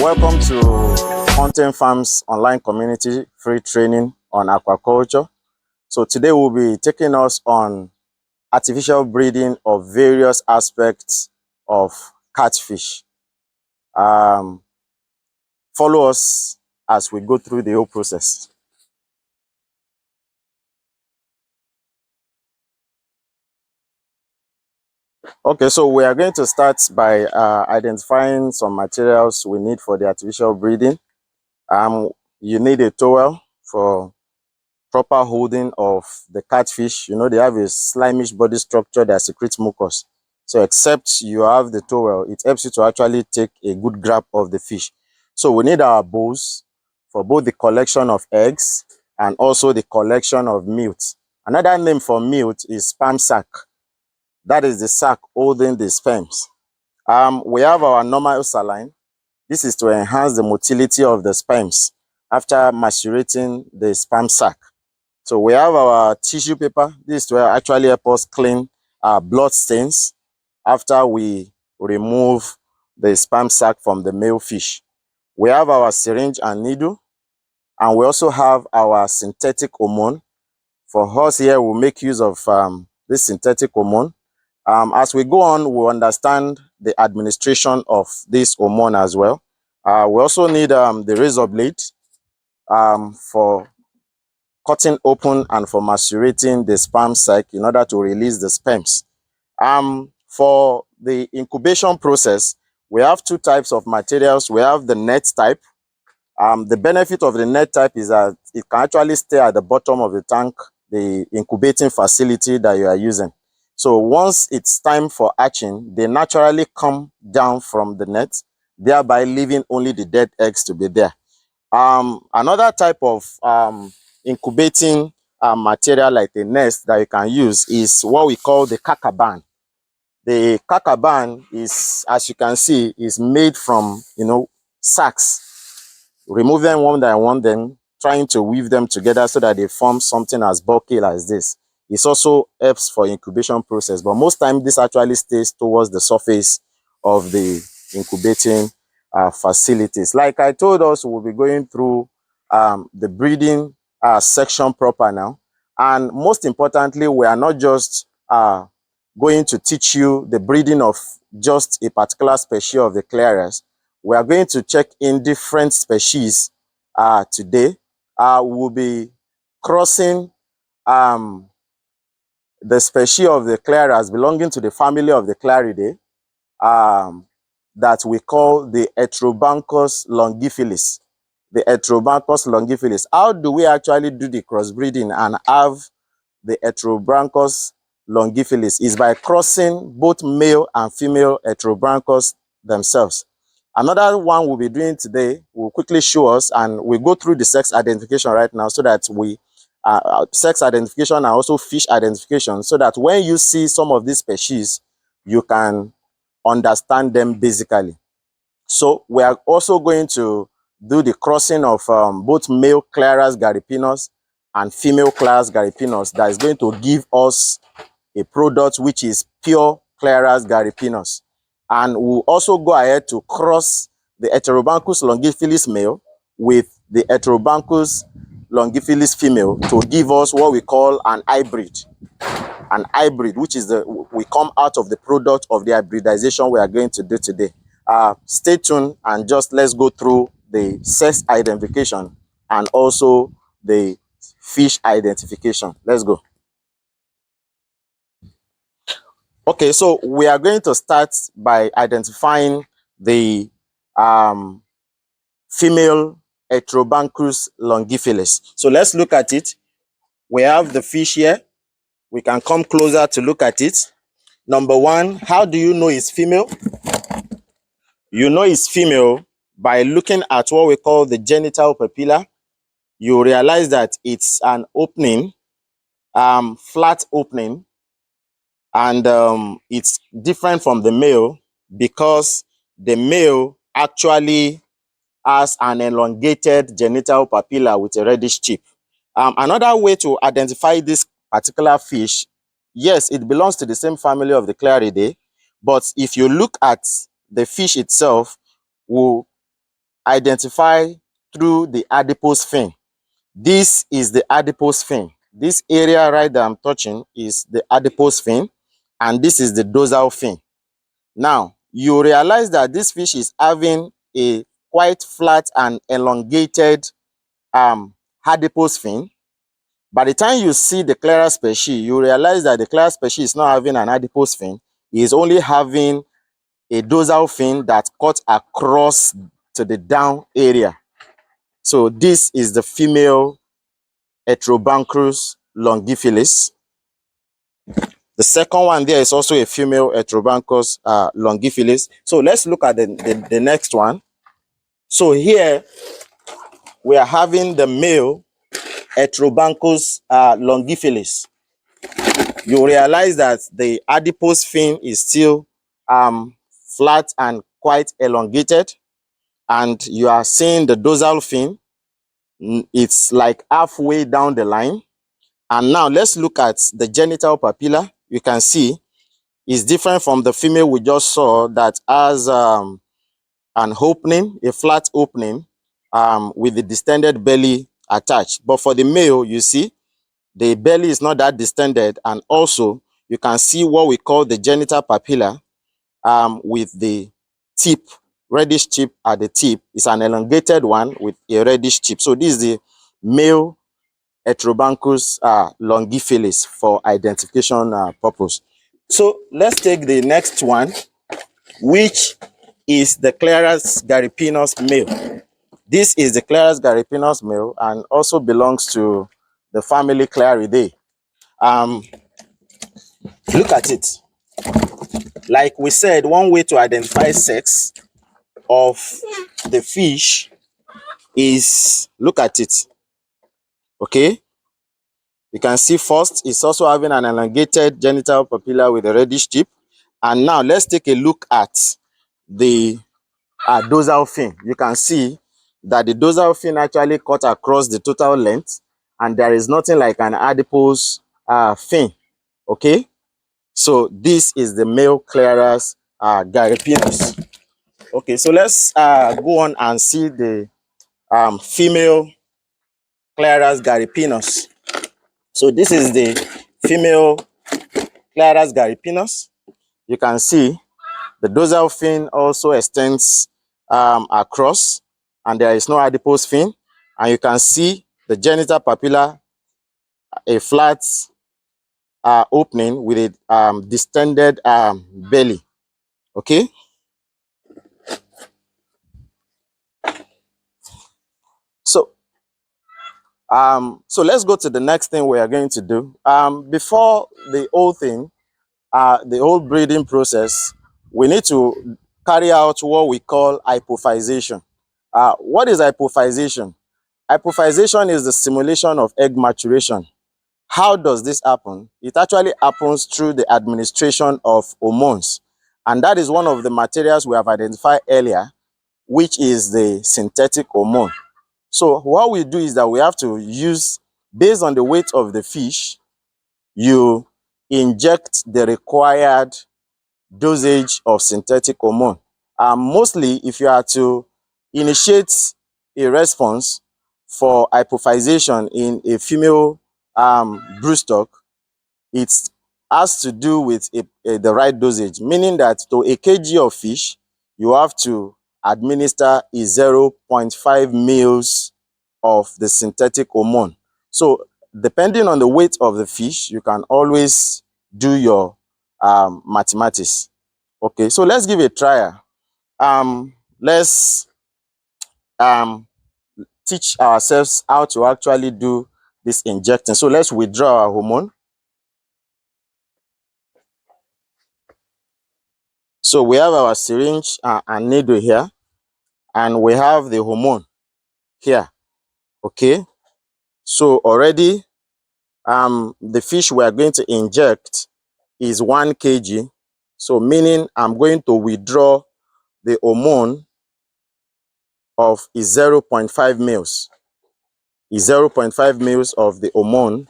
Welcome to Hunting Farms online community free training on aquaculture. So today we'll be taking us on artificial breeding of various aspects of catfish. Follow us as we go through the whole process. Okay, so we are going to start by identifying some materials we need for the artificial breeding. You need a towel for proper holding of the catfish. You know, they have a slimish body structure that secretes mucus. So except you have the towel, it helps you to actually take a good grab of the fish. So we need our bowls for both the collection of eggs and also the collection of milt. Another name for milt is sperm sac. That is the sac holding the sperms. We have our normal saline. This is to enhance the motility of the sperms after macerating the sperm sac. So we have our tissue paper. This will actually help us clean our blood stains after we remove the sperm sac from the male fish. We have our syringe and needle, and we also have our synthetic hormone. For us here, we'll make use of this synthetic hormone. As we go on, we'll understand the administration of this hormone as well. We also need the razor blade for cutting open and for macerating the sperm sac in order to release the sperms. For the incubation process, we have two types of materials. We have the net type. The benefit of the net type is that it can actually stay at the bottom of the tank, the incubating facility that you are using. So once it's time for hatching, they naturally come down from the net, thereby leaving only the dead eggs to be there. Another type of incubating material like a nest that you can use is what we call the kakaban. The kakaban is, as you can see, is made from, sacks. Remove them one by one, then trying to weave them together so that they form something as bulky as this. It also helps for incubation process, but most times this actually stays towards the surface of the incubating facilities. Like I told us, we'll be going through the breeding section proper now. And most importantly, we are not just going to teach you the breeding of just a particular species of the Clarias. We are going to check in different species today. We'll be crossing the species of the Clarias belonging to the family of the Claridae that we call the Heterobanchus longiphilis. The Heterobanchus longiphilis. How do we actually do the crossbreeding and have the Heterobanchus longiphilis? Is by crossing both male and female Heterobanchus themselves. Another one we'll be doing today will quickly show us, and we'll go through the sex identification right now so that we sex identification and also fish identification, so that when you see some of these species, you can understand them basically. So we are also going to do the crossing of both male Clarias garipinos and female Clarias garipinos that is going to give us a product which is pure Clarias garipinos. And we'll also go ahead to cross the Heterobanchus longiphilis male with the Heterobanchus longiphilis female to give us what we call an hybrid. An hybrid, which is we come out of the product of the hybridization we are going to do today. Stay tuned and just let's go through the sex identification and also the fish identification. Let's go. Okay, so we are going to start by identifying the female Heterobanchus longiphilis. So let's look at it. We have the fish here. We can come closer to look at it. Number one, how do you know it's female? You know it's female by looking at what we call the genital papilla. You realize that it's an opening, flat opening, and it's different from the male because the male actually has an elongated genital papilla with a reddish tip. Another way to identify this particular fish, yes, it belongs to the same family of the Claridae, but if you look at the fish itself, we'll identify through the adipose fin. This is the adipose fin. This area right that I'm touching is the adipose fin, and this is the dorsal fin. Now, you realize that this fish is having a quite flat and elongated adipose fin. By the time you see the Clara Specie, you realize that the Clara Specie is not having an adipose fin. It is only having a dorsal fin that cuts across to the down area. So this is the female Heterobancus longiphilis. The second one there is also a female Heterobancus longiphilis. So let's look at the next one. So here we are having the male Heterobancus longiphilis. You realize that the adipose fin is still flat and quite elongated, and you are seeing the dorsal fin. It's like halfway down the line. And now let's look at the genital papilla. You can see it's different from the female we just saw that has an opening, a flat opening with the distended belly attached. But for the male, you see the belly is not that distended, and also you can see what we call the genital papilla with the tip, reddish tip at the tip. It's an elongated one with a reddish tip. So this is the male Heterobancus longiphilis for identification purpose. So let's take the next one, which is the Clarus gariepinus male. This is the Clarus gariepinus male and also belongs to the family Claridae. Look at it. Like we said, one way to identify sex of the fish is, look at it. Okay, you can see first it's also having an elongated genital papilla with a reddish tip. And now let's take a look at the dorsal fin. You can see that the dorsal fin actually cut across the total length, and there is nothing like an adipose fin. Okay, so this is the male Clarus gariepinus. Okay, so let's go on and see the female Clarus gariepinus. So this is the female Clarus gariepinus. You can see the dorsal fin also extends across, and there is no adipose fin. And you can see the genital papilla, a flat opening with a distended belly. Okay. So let's go to the next thing we are going to do. Before the whole thing, the whole breeding process, we need to carry out what we call hypophysation. What is hypophysation? Hypophysation is the simulation of egg maturation. How does this happen? It actually happens through the administration of hormones. And that is one of the materials we have identified earlier, which is the synthetic hormone. So what we do is that we have to use, based on the weight of the fish, you inject the required dosage of synthetic hormone. Mostly, if you are to initiate a response for hypophysation in a female broodstock, it has to do with the right dosage, meaning that to a kg of fish, you have to administer a 0.5 mils of the synthetic hormone. So depending on the weight of the fish, you can always do your mathematics. Okay, so let's give a trial. Let's teach ourselves how to actually do this injecting. So let's withdraw our hormone. So we have our syringe and needle here, and we have the hormone here. Okay, so already the fish we are going to inject is 1 kg. So meaning I'm going to withdraw the hormone of 0.5 mils. 0.5 mils of the hormone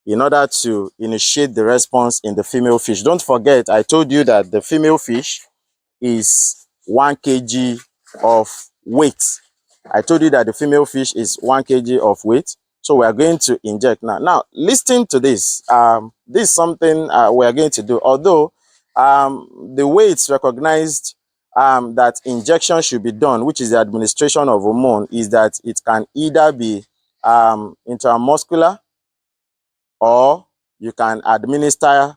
in order to initiate the response in the female fish. Don't forget, I told you that the female fish is 1 kg of weight. I told you that the female fish is 1 kg of weight. So we are going to inject now. Now, listen to this. This is something we are going to do. Although the way it's recognized that injection should be done, which is the administration of hormone, is that it can either be intramuscular, or you can administer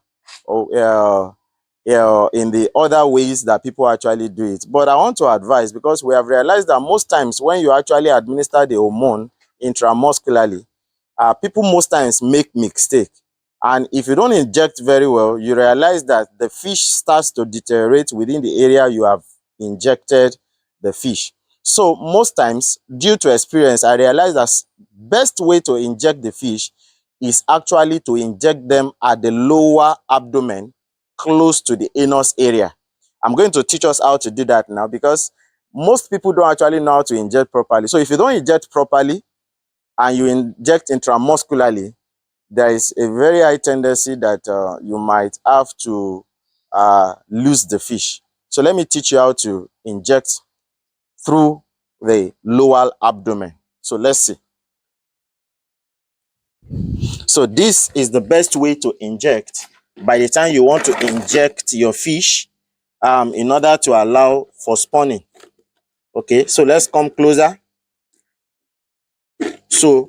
in the other ways that people actually do it. But I want to advise, because we have realized that most times when you actually administer the hormone intramuscularly, people most times make mistake. And if you don't inject very well, you realize that the fish starts to deteriorate within the area you have injected the fish. So most times, due to experience, I realize that best way to inject the fish is actually to inject them at the lower abdomen, close to the anus area. I'm going to teach us how to do that now, because most people don't actually know how to inject properly. So if you don't inject properly and you inject intramuscularly, there is a very high tendency that you might have to lose the fish. So let me teach you how to inject through the lower abdomen. So let's see. So this is the best way to inject by the time you want to inject your fish, in order to allow for spawning. Okay, so let's come closer. So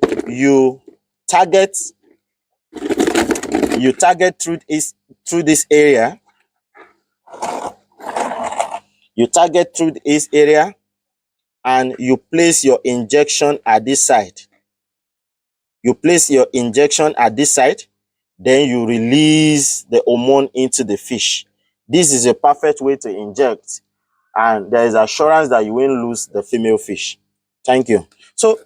target you target through this area. You target through this area, and you place your injection at this side. You place your injection at this side, then you release the hormone into the fish. This is a perfect way to inject, and there is assurance that you won't lose the female fish. Thank you. So